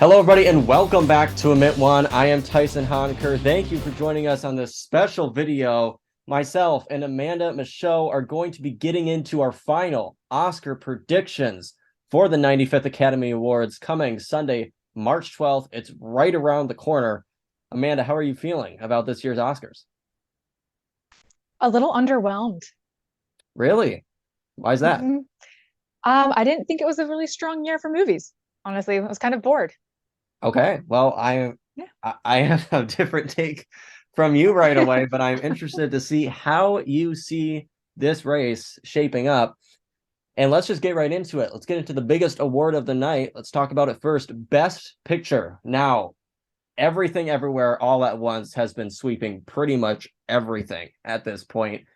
Hello, everybody, and welcome back to Emit One. I am Tyson Honker. Thank you for joining us on this special video. Myself and Amanda Michaud are going to be getting into our final Oscar predictions for the 95th Academy Awards coming Sunday, March 12th. It's right around the corner. Amanda, how are you feeling about this year's Oscars? A little underwhelmed. Really? Why is that? hmm I didn't think it was a really strong year for movies. Honestly, I was kind of bored. Okay, well, I Yeah. I I have a different take from you right away, but I'm interested to see how you see this race shaping up. And let's just get right into it. Let's get into the biggest award of the night. Let's talk about it first. Best Picture. Now, Everything Everywhere All at Once has been sweeping pretty much everything at this point.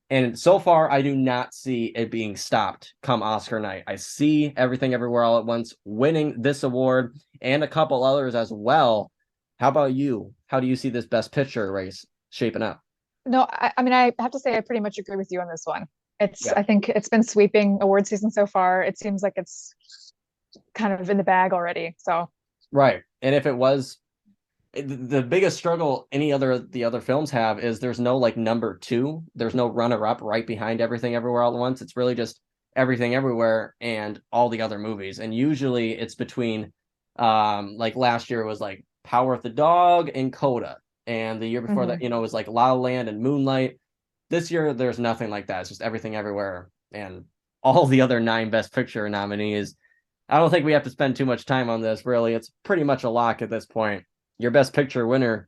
And so far, I do not see it being stopped come Oscar night. I see Everything Everywhere All at Once winning this award and a couple others as well. How about you? How do you see this Best Picture race shaping up? No, I mean, I have to say, I pretty much agree with you on this one. Yeah, I think it's been sweeping award season so far. It seems like it's kind of in the bag already. So, right. And if it was the biggest struggle the other films have is there's no like number two. There's no runner up right behind Everything Everywhere All at Once. It's really just Everything Everywhere and all the other movies. And usually it's between like last year it was like Power of the Dog and Coda. And the year before that, mhm. it was like La La Land and Moonlight. This year there's nothing like that. It's just Everything Everywhere and all the other nine Best Picture nominees. I don't think we have to spend too much time on this, really. It's pretty much a lock at this point. Your Best Picture winner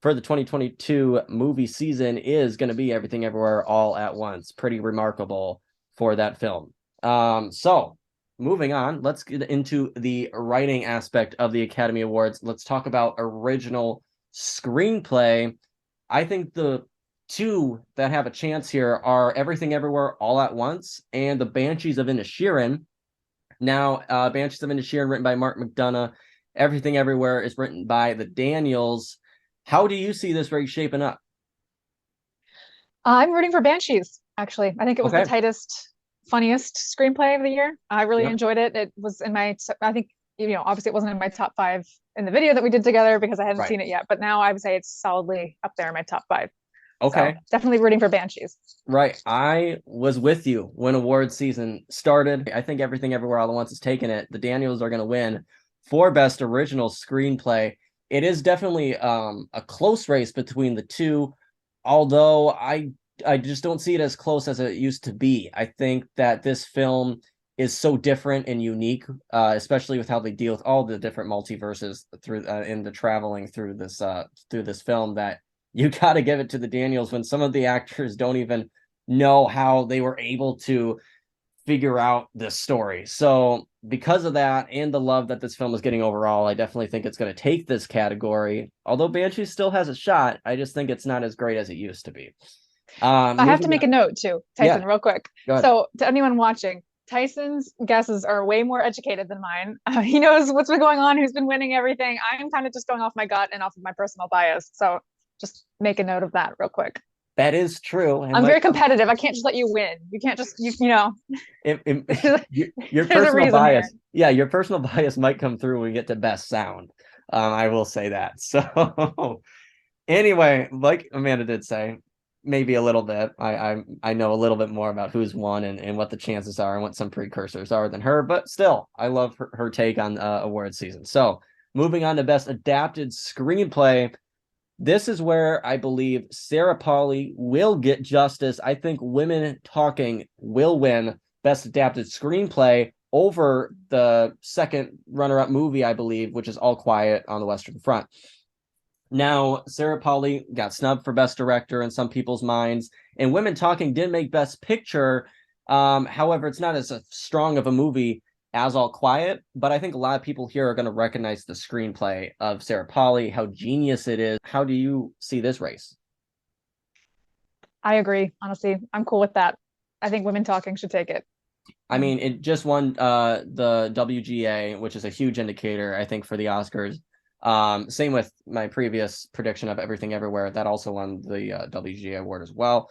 for the 2022 movie season is going to be Everything Everywhere All at Once. Pretty remarkable for that film. So moving on, let's get into the writing aspect of the Academy Awards. Let's talk about original screenplay. I think the two that have a chance here are Everything Everywhere All at Once and The Banshees of Inisherin. Now, Banshees of Inisherin, written by Mark McDonough. Everything Everywhere is written by the Daniels. How do you see this race shaping up? I'm rooting for Banshees, actually. I think it was the Okay. tightest, funniest screenplay of the year. I really Yep. enjoyed it. It was in I think, obviously it wasn't in my top five in the video that we did together because I hadn't Right. seen it yet, but now I would say it's solidly up there in my top five. So Okay. definitely rooting for Banshees. Right. I was with you when award season started. I think Everything Everywhere All at Once is taking it. The Daniels are going to win for Best Original Screenplay. It is definitely a close race between the two, although I just don't see it as close as it used to be. I think that this film is so different and unique, especially with how they deal with all the different multiverses through in the traveling through this film that you got to give it to the Daniels when some of the actors don't even know how they were able to figure out this story. So, because of that and the love that this film is getting overall, I definitely think it's going to take this category. Although Banshee still has a shot, I just think it's not as great as it used to be. I have to Moving make on. a note too, Yeah, Tyson, real quick. go ahead. So to anyone watching, Tyson's guesses are way more educated than mine. He knows what's been going on, who's been winning everything. I'm kind of just going off my gut and off of my personal bias. So just make a note of that real quick. That is true. And I'm might very competitive. I can't just let you win. You can't just your there's a personal reason here. bias, yeah, your personal bias might come through when we get to best sound. I will say that. So anyway, like Amanda did say, maybe a little bit. I know a little bit more about who's won and what the chances are and what some precursors are than her, but still, I love her take on award season. So moving on to best adapted screenplay. This is where I believe Sarah Polley will get justice. I think Women Talking will win Best Adapted Screenplay over the second runner-up movie, I believe, which is All Quiet on the Western Front. Now, Sarah Polley got snubbed for Best Director in some people's minds, and Women Talking did make Best Picture. However, it's not as strong of a movie as All Quiet, but I think a lot of people here are going to recognize the screenplay of Sarah Polley, how genius it is. How do you see this race? I agree. Honestly, I'm cool with that. I think women talking should take it. I mean, it just won the WGA, which is a huge indicator, I think, for the Oscars. Same with my previous prediction of Everything Everywhere. That also won the WGA award as well.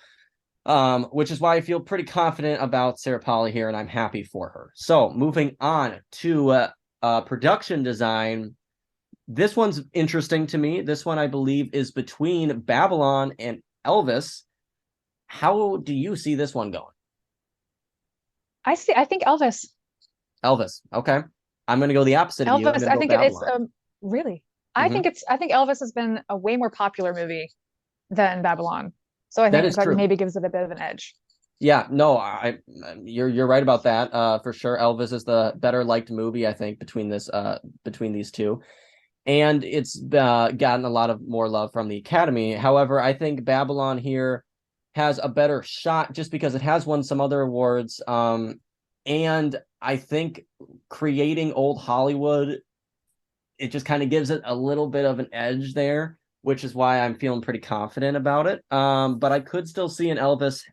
Which is why I feel pretty confident about Sarah Polley here, and I'm happy for her. So moving on to production design. This one's interesting to me. This one, I believe, is between Babylon and Elvis. How do you see this one going? I think Elvis. Elvis. Okay. I'm going to go the opposite of you. I'm Elvis, going to I go think it's Babylon. really. Hmm. I think Elvis has been a way more popular movie than Babylon. So I That think is that true. maybe gives it a bit of an edge. Yeah, no, you're right about that. For sure. Elvis is the better liked movie, I think, between these two. And it's gotten a lot of more love from the Academy. However, I think Babylon here has a better shot just because it has won some other awards. And I think creating old Hollywood, it just kind of gives it a little bit of an edge there, which is why I'm feeling pretty confident about it. But I could still see an Elvis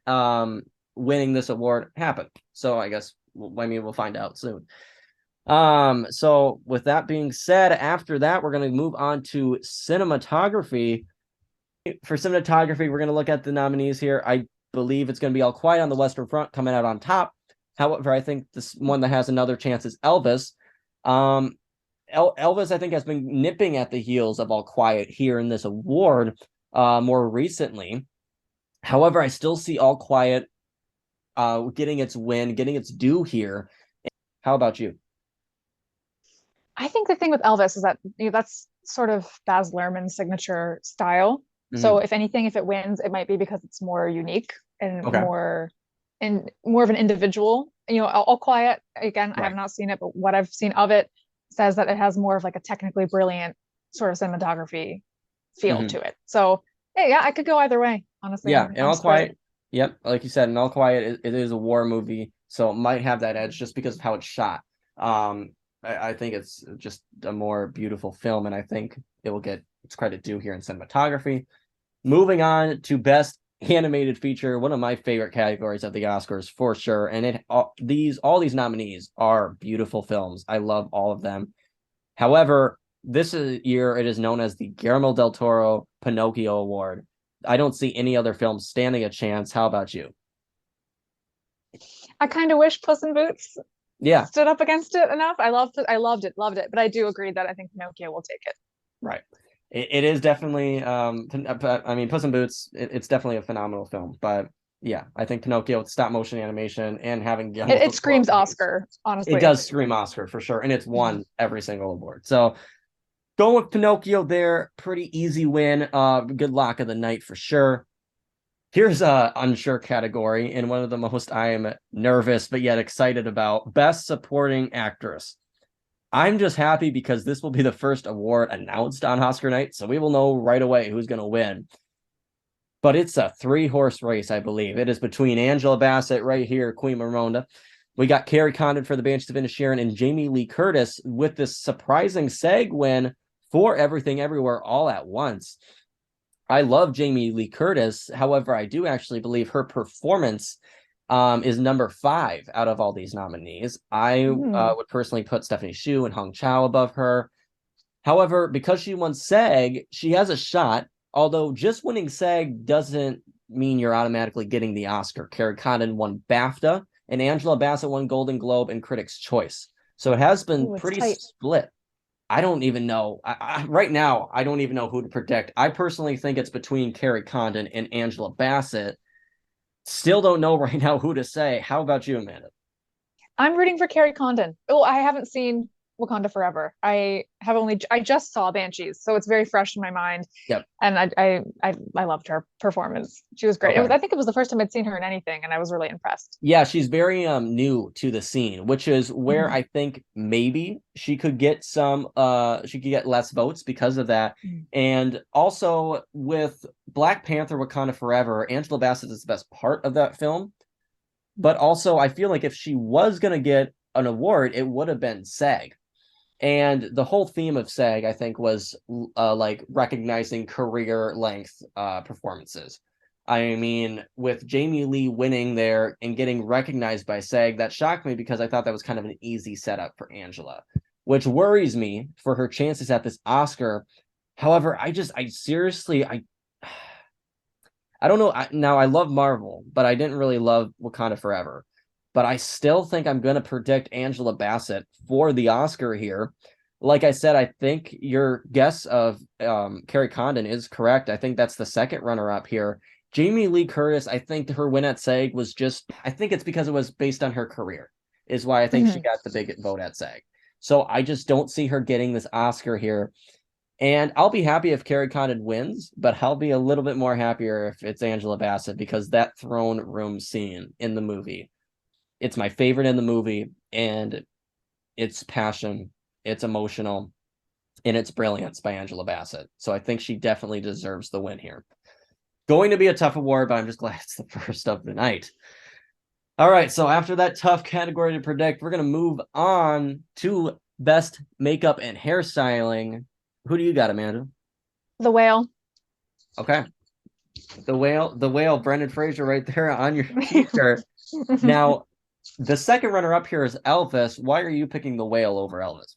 winning this award happen. So I guess we'll find out soon. So with that being said, after that, we're going to move on to cinematography. For cinematography, we're going to look at the nominees here. I believe it's going to be All Quiet on the Western Front coming out on top. However, I think this one that has another chance is Elvis. Um, Elvis, I think, has been nipping at the heels of All Quiet here in this award more recently. However, I still see All Quiet getting its win, getting its due here. How about you? I think the thing with Elvis is that that's sort of Baz Luhrmann's signature style. So Mhm. if anything, if it wins, it might be because it's more unique Okay. and more of an individual. All Quiet, again, I have Right. not seen it, but what I've seen of it says that it has more of like a technically brilliant sort of cinematography feel Hmm. to it. So yeah, I could go either way. Honestly, Yeah, and I'm All split. Quiet. Yep, like you said, and All Quiet, it is a war movie, so it might have that edge just because of how it's shot. I think it's just a more beautiful film, and I think it will get its credit due here in cinematography. Moving on to best animated feature, one of my favorite categories of the Oscars for sure. And all these nominees are beautiful films. I love all of them. However, year it is known as the Guillermo del Toro Pinocchio Award. I don't see any other film standing a chance. How about you? I kind of wish Puss in Boots Yeah, stood up against it enough. I loved it, but I do agree that I think Pinocchio will take it. right. It is definitely I mean Puss in Boots, it's definitely a phenomenal film, but yeah, I think Pinocchio with stop motion animation and having Guillermo It del Toro screams Oscar, it honestly. does scream Oscar for sure, and it's Mhm. won every single award. So going with Pinocchio there, pretty easy win. Good lock of the night for sure. Here's a unsure category, and one of the most I am nervous but yet excited about: Best Supporting Actress. I'm just happy because this will be the first award announced on Oscar night, so we will know right away who's going to win. But it's a three-horse race, I believe. It is between Angela Bassett right here, Queen Maronda. We got Carrie Condon for The Banshees of Inisherin and Jamie Lee Curtis with this surprising SAG win for Everything Everywhere All at Once. I love Jamie Lee Curtis. However, I do actually believe her performance is number 5 out of all these nominees. I Mm. would personally put Stephanie Hsu and Hong Chau above her. However, because she won SAG, she has a shot. Although just winning SAG doesn't mean you're automatically getting the Oscar. Carrie Condon won BAFTA, and Angela Bassett won Golden Globe and Critics' Choice. So it has been Ooh, it's pretty tight. split. I don't even know. Right now, I don't even know who to predict. I personally think it's between Carrie Condon and Angela Bassett. Still don't know right now who to say. How about you, Amanda? I'm rooting for Carrie Condon. Oh, I haven't seen Wakanda Forever. I just saw Banshees, so it's very fresh in my mind. Yep. And I loved her performance. She was great. Okay. I think it was the first time I'd seen her in anything, and I was really impressed. Yeah, she's very new to the scene, which is where Mhm. I think maybe she could get less votes because of that. Mhm. And also with Black Panther Wakanda Forever, Angela Bassett is the best part of that film. But also I feel like if she was gonna get an award, it would have been SAG. And the whole theme of SAG, I think, was like recognizing career length performances. I mean, with Jamie Lee winning there and getting recognized by SAG, that shocked me because I thought that was kind of an easy setup for Angela, which worries me for her chances at this Oscar. However, I seriously, I don't know. Now, I love Marvel, but I didn't really love Wakanda Forever. But I still think I'm going to predict Angela Bassett for the Oscar here like I said, I think your guess of Carrie Condon is correct. I think that's the second runner-up here. Jamie Lee Curtis, I think her win at SAG was just, I think it's because it was based on her career, is why I think she Mhm. got the big vote at SAG. So I just don't see her getting this Oscar here. And I'll be happy if Carrie Condon wins, but I'll be a little bit more happier if it's Angela Bassett because that throne room scene in the movie, it's my favorite in the movie, and it's passion, it's emotional, and it's brilliance by Angela Bassett. So I think she definitely deserves the win here. Going to be a tough award, but I'm just glad it's the first of the night. All right, so after that tough category to predict, we're going to move on to best makeup and hairstyling. Who do you got, Amanda? The Whale. Okay. The whale, Brendan Fraser right there on your t-shirt. Now, the second runner-up here is Elvis. Why are you picking The Whale over Elvis?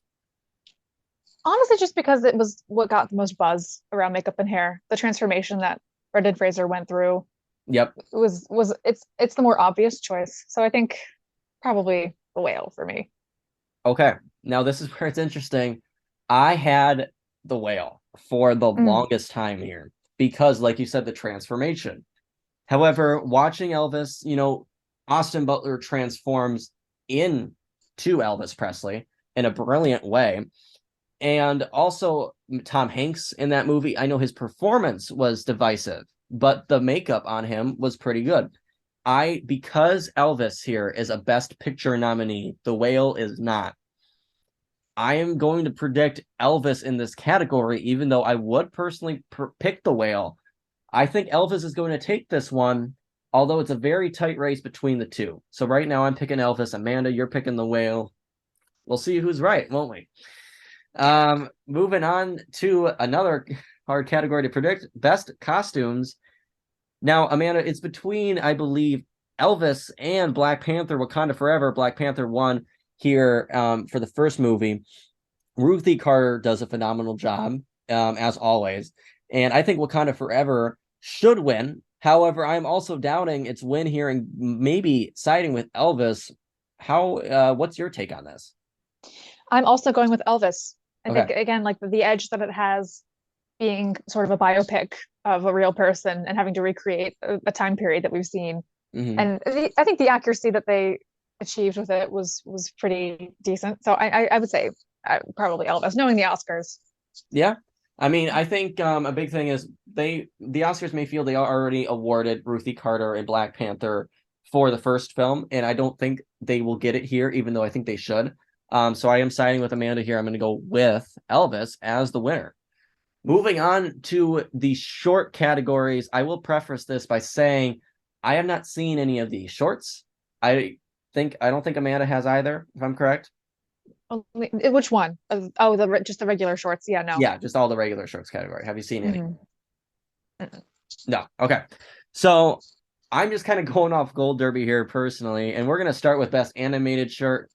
Honestly, just because it was what got the most buzz around makeup and hair. The transformation that Brendan Fraser went through Yep. was it's the more obvious choice. So I think probably The Whale for me. Okay. Now this is where it's interesting. I had The Whale for the Mm. longest time here because, like you said, the transformation. However, watching Elvis, Austin Butler transforms into Elvis Presley in a brilliant way. And also Tom Hanks in that movie, I know his performance was divisive, but the makeup on him was pretty good. Because Elvis here is a Best Picture nominee, The Whale is not. I am going to predict Elvis in this category, even though I would personally pick The Whale. I think Elvis is going to take this one, although it's a very tight race between the two. So right now I'm picking Elvis. Amanda, you're picking The Whale. We'll see who's right, won't we? Moving on to another hard category to predict, best costumes. Now, Amanda, it's between, I believe, Elvis and Black Panther, Wakanda Forever. Black Panther won here for the first movie. Ruthie Carter does a phenomenal job, as always. And I think Wakanda Forever should win. However, I'm also doubting its win here and maybe siding with Elvis. What's your take on this? I'm also going with Elvis. I think Okay. again, like the edge that it has being sort of a biopic of a real person and having to recreate a time period that we've seen. Hmm. And I think the accuracy that they achieved with it was pretty decent. So I would say probably Elvis, knowing the Oscars. Yeah. I mean, I think a big thing is the Oscars may feel they already awarded Ruthie Carter and Black Panther for the first film, and I don't think they will get it here, even though I think they should. So I am siding with Amanda here. I'm going to go with Elvis as the winner. Moving on to the short categories, I will preface this by saying I have not seen any of these shorts. I don't think Amanda has either, if I'm correct. Which one? Oh, just the regular shorts. Yeah, no. Yeah, just all the regular shorts category. Have you seen any? Mhm. Mm-mm. No. Okay. So I'm just kind of going off Gold Derby here personally, and we're gonna start with best animated short.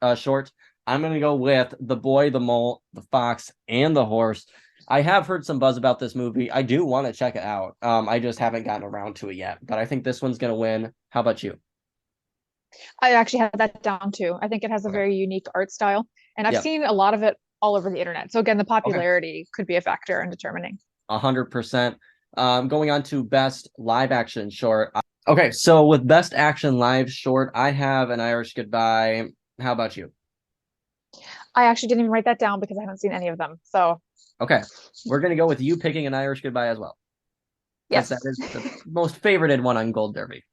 I'm gonna go with The Boy, the Mole, the Fox, and the Horse. I have heard some buzz about this movie. I do want to check it out. I just haven't gotten around to it yet, but I think this one's gonna win. How about you? I actually have that down too. I think it has a Okay. very unique art style, and I've Yep. seen a lot of it all over the internet. So again, the Okay. popularity could be a factor in determining. 100%. Going on to best live action short. Okay, so with best action live short, I have An Irish Goodbye. How about you? I actually didn't even write that down because I haven't seen any of them. So Okay, we're gonna go with you picking An Irish Goodbye as well, because that yes, is the most favorited one on Gold Derby.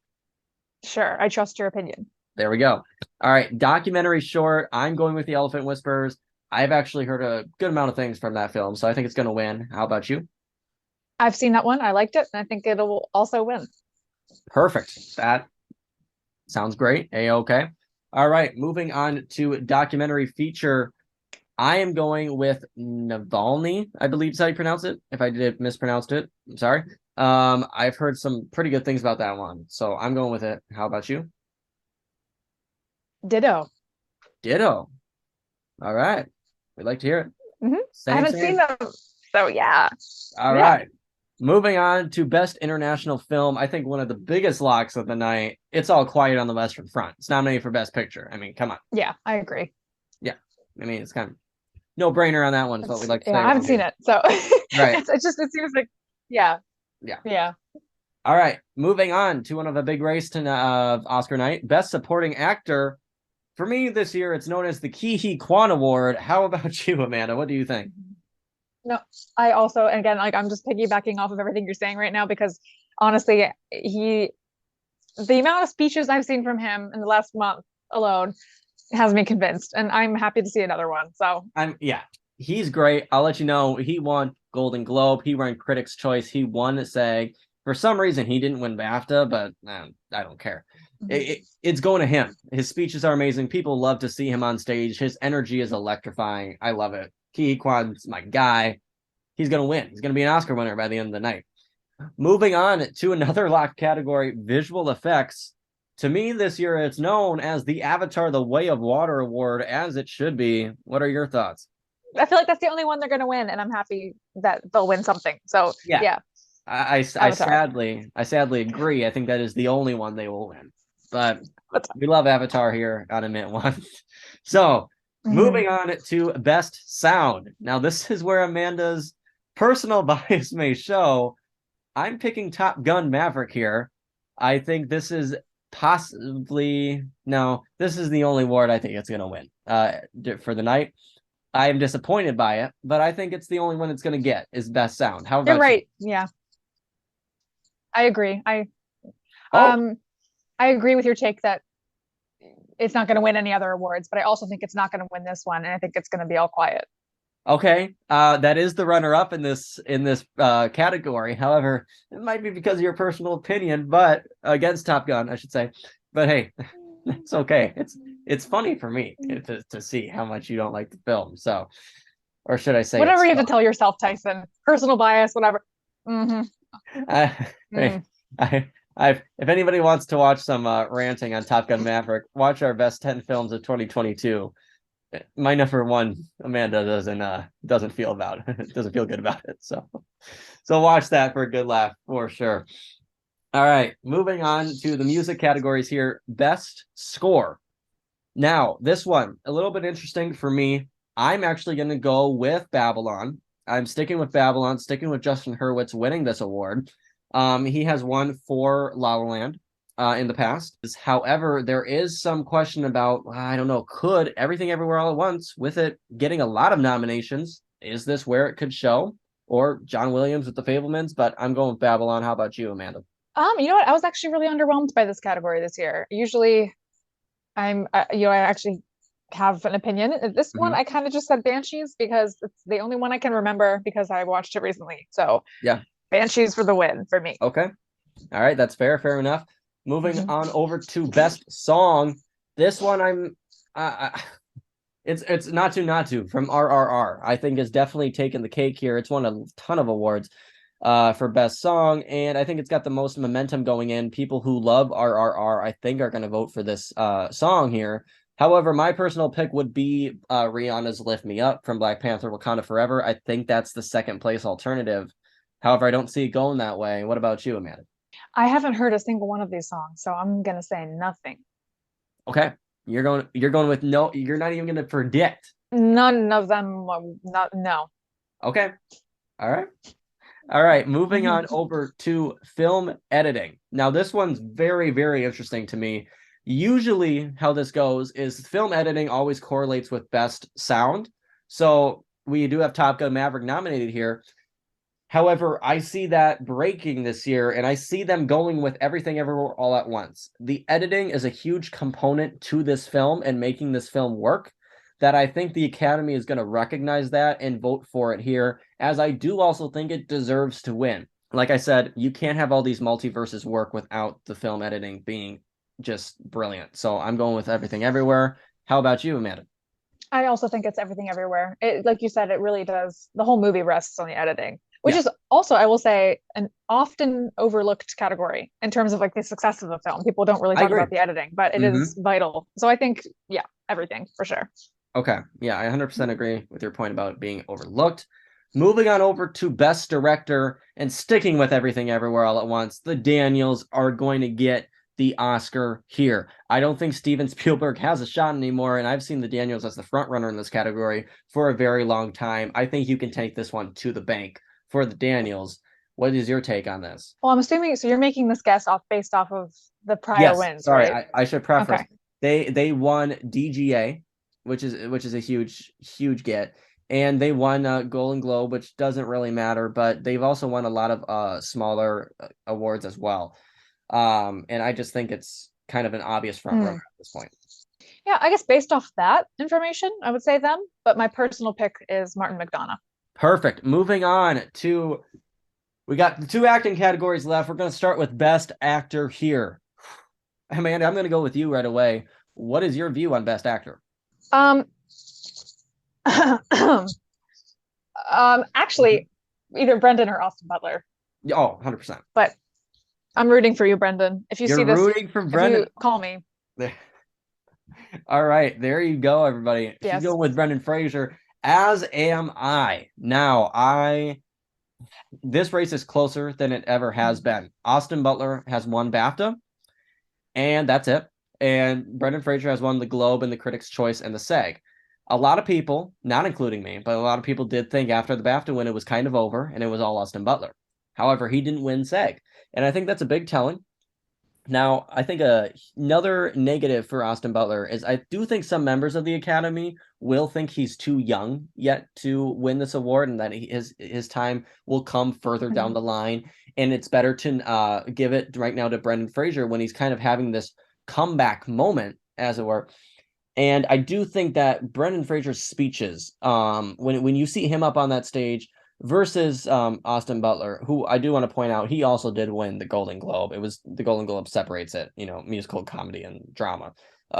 sure. I trust your opinion. There we go. All right, documentary short. I'm going with The Elephant Whispers. I've actually heard a good amount of things from that film, so I think it's gonna win. How about you? I've seen that one. I liked it, and I think it'll also win. Perfect. That sounds great. A-okay. All right, moving on to documentary feature. I am going with Navalny, I believe is how you pronounce it. If I did mispronounced it, I'm sorry. I've heard some pretty good things about that one, so I'm going with it. How about you? Ditto. Ditto. All right. We'd like to hear it. Hmm. I Same, haven't seen same. them, so yeah, All yeah. right. Moving on to best international film. I think one of the biggest locks of the night. It's All Quiet on the Western Front. It's nominated for best picture. I mean, come on. Yeah, I agree. Yeah. I mean, it's kind of no brainer on that one is what we like to Yeah, say I haven't around seen here. it, so Right. it seems like yeah, Yeah. yeah. All right. Moving on to one of a big race to Oscar night, Best Supporting Actor. For me this year, it's known as the Ke Huy Quan Award. How about you, Amanda? What do you think? No, I also, again, like I'm just piggybacking off of everything you're saying right now because honestly, the amount of speeches I've seen from him in the last month alone has me convinced, and I'm happy to see another one. So, Yeah, he's great. I'll let you know. He won Golden Globe. He won Critics' Choice. He won SAG. For some reason, he didn't win BAFTA, but I don't care. It's going to him. His speeches are amazing. People love to see him on stage. His energy is electrifying. I love it. Ke Huy Quan's my guy. He's going to win. He's going to be an Oscar winner by the end of the night. Moving on to another locked category, visual effects. To me, this year, it's known as the Avatar The Way of Water Award, as it should be. What are your thoughts? I feel like that's the only one they're going to win, and I'm happy that they'll win something. So, Yeah, yeah, I Avatar. sadly agree. I think that is the only one they will win. But we love Avatar here on Admit One. So Mhm. moving on to Best Sound. Now, this is where Amanda's personal bias may show. I'm picking Top Gun Maverick here. I think this is possibly no, this is the only award I think it's gonna win for the night. I am disappointed by it, but I think it's the only one it's gonna get is best sound. How You're about you? right. Yeah, I agree. Oh, Um I agree with your take that it's not going to win any other awards, but I also think it's not going to win this one, and I think it's going to be all quiet. okay. That is the runner-up in this category. However, it might be because of your personal opinion, but against Top Gun, I should say. But hey, it's okay. It's funny for me to see how much you don't like the film. So, or should I say Whatever it's you have to fun? tell yourself, Tyson. Personal bias, whatever. Hmm. Hey, Mm. if anybody wants to watch some ranting on Top Gun Maverick, watch our best 10 films of 2022. My number one, Amanda doesn't feel about it. Doesn't feel good about it. So watch that for a good laugh for sure. All right, moving on to the music categories here. Best score. Now, this one, a little bit interesting for me. I'm actually going to go with Babylon. I'm sticking with Babylon, sticking with Justin Hurwitz winning this award. He has won for La La Land in the past. However, there is some question about, I don't know, could Everything Everywhere All at Once, with it getting a lot of nominations, is this where it could show? Or John Williams with The Fablemans? But I'm going with Babylon. How about you, Amanda? You know what? I was actually really underwhelmed by this category this year. Usually, I actually have an opinion. This one, Mm-hmm. I kind of just said Banshees because it's the only one I can remember because I watched it recently. So, Yeah. Banshees for the win for me. Okay. All right, that's fair. Fair enough. Moving Mhm. on over to best song. This one, it's not to from RRR. I think is definitely taken the cake here. It's won a ton of awards for best song, and I think it's got the most momentum going in. People who love RRR, I think, are going to vote for this song here. However, my personal pick would be Rihanna's "Lift Me Up" from Black Panther: Wakanda Forever. I think that's the second place alternative. However, I don't see it going that way. What about you, Amanda? I haven't heard a single one of these songs, so I'm gonna say nothing. Okay. You're going with no, you're not even going to predict. None of them, not no. Okay. All right. All right, moving on over to film editing. Now, this one's very, very interesting to me. Usually, how this goes is film editing always correlates with best sound. So we do have Top Gun Maverick nominated here. However, I see that breaking this year, and I see them going with Everything Everywhere All at Once. The editing is a huge component to this film and making this film work. That I think the Academy is going to recognize that and vote for it here, as I do also think it deserves to win. Like I said, you can't have all these multiverses work without the film editing being just brilliant. So I'm going with Everything Everywhere. How about you, Amanda? I also think it's everything everywhere. It, like you said, it really does. The whole movie rests on the editing, which Yeah, is also, I will say, an often overlooked category in terms of like the success of the film. People don't really I talk agree. about the editing, but it Mm-hmm. is vital. So I think, yeah, everything for sure. Okay. Yeah, I 100% agree with your point about it being overlooked. Moving on over to Best Director and sticking with Everything Everywhere All at Once, the Daniels are going to get the Oscar here. I don't think Steven Spielberg has a shot anymore, and I've seen the Daniels as the front runner in this category for a very long time. I think you can take this one to the bank for the Daniels. What is your take on this? Well, I'm assuming so you're making this guess based off of the prior Yes, wins, sorry, right? I should preface. Okay. They won DGA, which is a huge get, and they won Golden Globe, which doesn't really matter, but they've also won a lot of smaller awards as well. And I just think it's kind of an obvious front runner Hmm. at this point. Yeah, I guess based off that information, I would say them, but my personal pick is Martin McDonagh. Perfect. Moving on to we got the two acting categories left. We're going to start with Best Actor here. Amanda, I'm going to go with you right away. What is your view on Best Actor? Um, actually, either Brendan or Austin Butler, Oh, 100%. but I'm rooting for you, Brendan. If you You're see this, rooting for if Brendan. you call me, All right, there you go, everybody. She's yes. going with Brendan Fraser, as am I. Now, this race is closer than it ever has been. Austin Butler has won BAFTA, and that's it. And Brendan Fraser has won the Globe and the Critics' Choice and the SAG. A lot of people, not including me, but a lot of people did think after the BAFTA win it was kind of over and it was all Austin Butler. However, he didn't win SAG. And I think that's a big telling. Now, I think another negative for Austin Butler is I do think some members of the Academy will think he's too young yet to win this award, and that his time will come further down the line. And it's better to give it right now to Brendan Fraser when he's kind of having this comeback moment, as it were. And I do think that Brendan Fraser's speeches, when you see him up on that stage versus Austin Butler, who I do want to point out, he also did win the Golden Globe. It was the Golden Globe separates it, musical comedy and drama,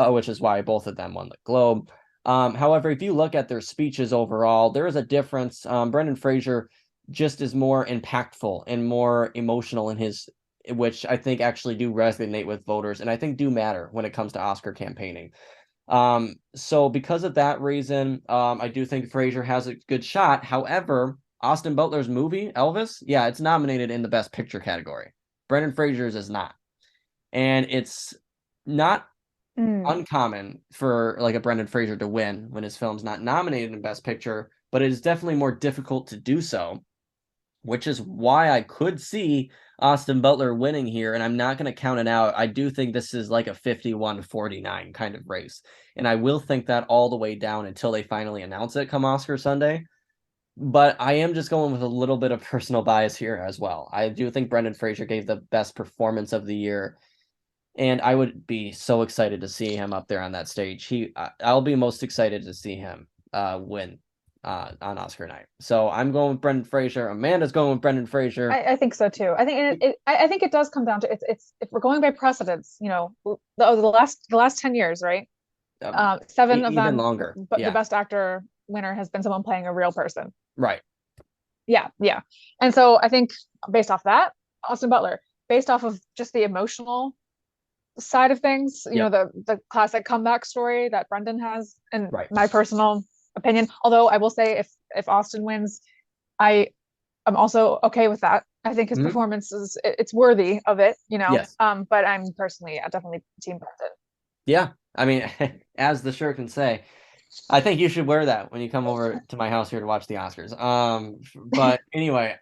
which is why both of them won the Globe. However, if you look at their speeches overall, there is a difference. Brendan Fraser just is more impactful and more emotional in his, which I think actually do resonate with voters, and I think do matter when it comes to Oscar campaigning. So because of that reason, I do think Fraser has a good shot. However, Austin Butler's movie, Elvis, yeah, it's nominated in the Best Picture category. Brendan Fraser's is not. And it's not uncommon for like a Brendan Fraser to win when his film's not nominated in Best Picture, but it is definitely more difficult to do so, which is why I could see Austin Butler winning here, and I'm not going to count it out. I do think this is like a 51-49 kind of race, and I will think that all the way down until they finally announce it come Oscar Sunday. But I am just going with a little bit of personal bias here as well. I do think Brendan Fraser gave the best performance of the year, and I would be so excited to see him up there on that stage. I'll be most excited to see him win on Oscar night. So I'm going with Brendan Fraser. Amanda's going with Brendan Fraser. I think so too. I think I think it does come down to it's if we're going by precedents, the last 10 years, right? Seven of Even them, longer. but the Yeah. best actor winner has been someone playing a real person. Right. Yeah, yeah. And so I think based off that, Austin Butler, based off of just the emotional side of things, Yep. the classic comeback story that Brendan has, and Right. my personal opinion. Although I will say if Austin wins, I am also okay with that. I think his performance it's worthy of it, Yes. But I'm personally definitely team Brendan. Yeah. I mean, as the shirt can say, I think you should wear that when you come over to my house here to watch the Oscars. But anyway,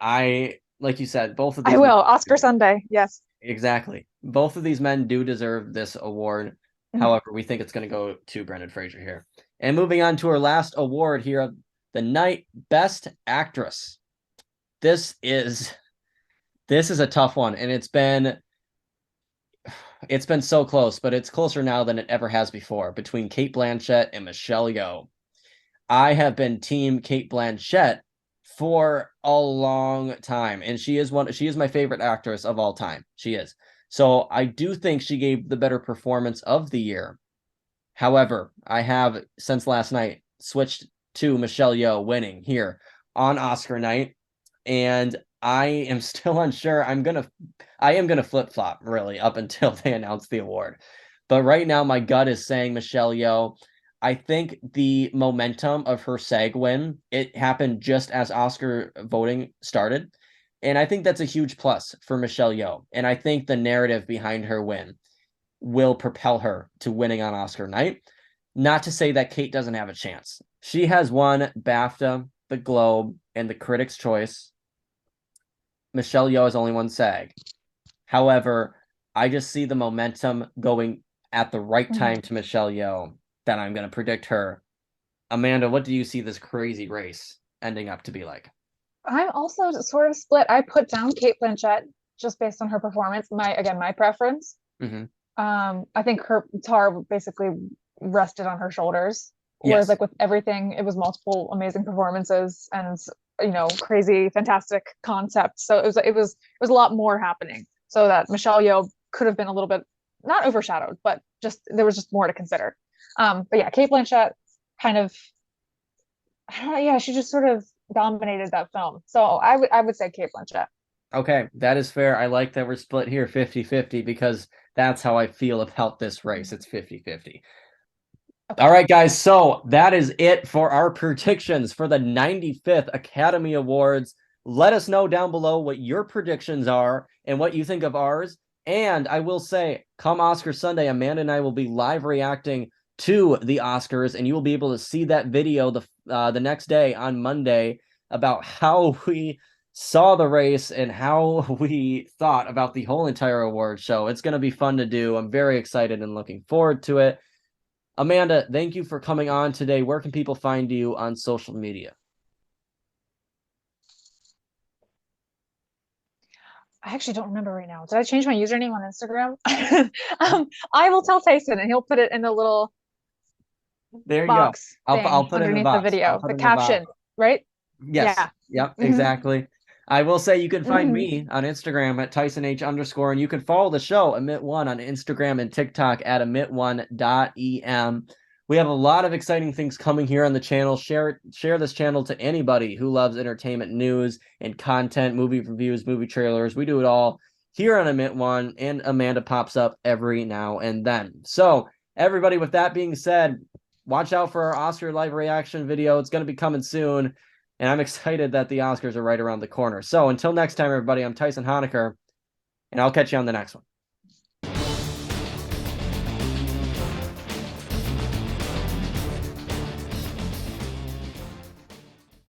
like you said, both of I these will. Oscar Sunday. Yes. exactly. Both of these men do deserve this award. However, we think it's going to go to Brendan Fraser here. And moving on to our last award here of the night, Best Actress. This is a tough one, and it's been so close, but it's closer now than it ever has before between Cate Blanchett and Michelle Yeoh. I have been team Cate Blanchett for a long time, and she is my favorite actress of all time. She is. So I do think she gave the better performance of the year. However, I have since last night switched to Michelle Yeoh winning here on Oscar night, and I am still unsure. I am gonna flip flop really up until they announce the award. But right now, my gut is saying Michelle Yeoh. I think the momentum of her SAG win, it happened just as Oscar voting started. And I think that's a huge plus for Michelle Yeoh. And I think the narrative behind her win will propel her to winning on Oscar night. Not to say that Kate doesn't have a chance. She has won BAFTA, the Globe, and the Critics' Choice. Michelle Yeoh has only won SAG. However, I just see the momentum going at the right time to Michelle Yeoh that I'm going to predict her. Amanda, what do you see this crazy race ending up to be like? I'm also sort of split. I put down Kate Blanchett just based on her performance. My preference. Mm-hmm. I think her guitar basically rested on her shoulders. Whereas Yes. like with everything, it was multiple amazing performances and crazy, fantastic concepts. So it was a lot more happening. So that Michelle Yeoh could have been a little bit not overshadowed, but just there was just more to consider. But yeah, Kate Blanchett kind of I don't know, yeah, she just sort of dominated that film. So I would say Kate Blanchett. Okay, that is fair. I like that we're split here 50-50 because that's how I feel about this race. It's 50-50. Okay. All right, guys. So that is it for our predictions for the 95th Academy Awards. Let us know down below what your predictions are and what you think of ours. And I will say, come Oscar Sunday, Amanda and I will be live reacting to the Oscars, and you will be able to see that video the next day on Monday about how we saw the race and how we thought about the whole entire award show. It's going to be fun to do. I'm very excited and looking forward to it. Amanda, thank you for coming on today. Where can people find you on social media? I actually don't remember right now. Did I change my username on Instagram? I will tell Tyson and he'll put it in the little There you go. box I'll thing put it in the underneath the box. I'll video, put the it in the box. caption, right? Yes. Yeah. Yep, hmm exactly. I will say you can find hmm me on Instagram at TysonH_, and you can follow the show Emit1 on Instagram and TikTok at emit1.em. We have a lot of exciting things coming here on the channel. Share this channel to anybody who loves entertainment news and content, movie reviews, movie trailers. We do it all here on Emit1, and Amanda pops up every now and then. So, everybody, with that being said, watch out for our Oscar live reaction video. It's going to be coming soon. And I'm excited that the Oscars are right around the corner. So until next time, everybody, I'm Tyson Honecker, and I'll catch you on the next one.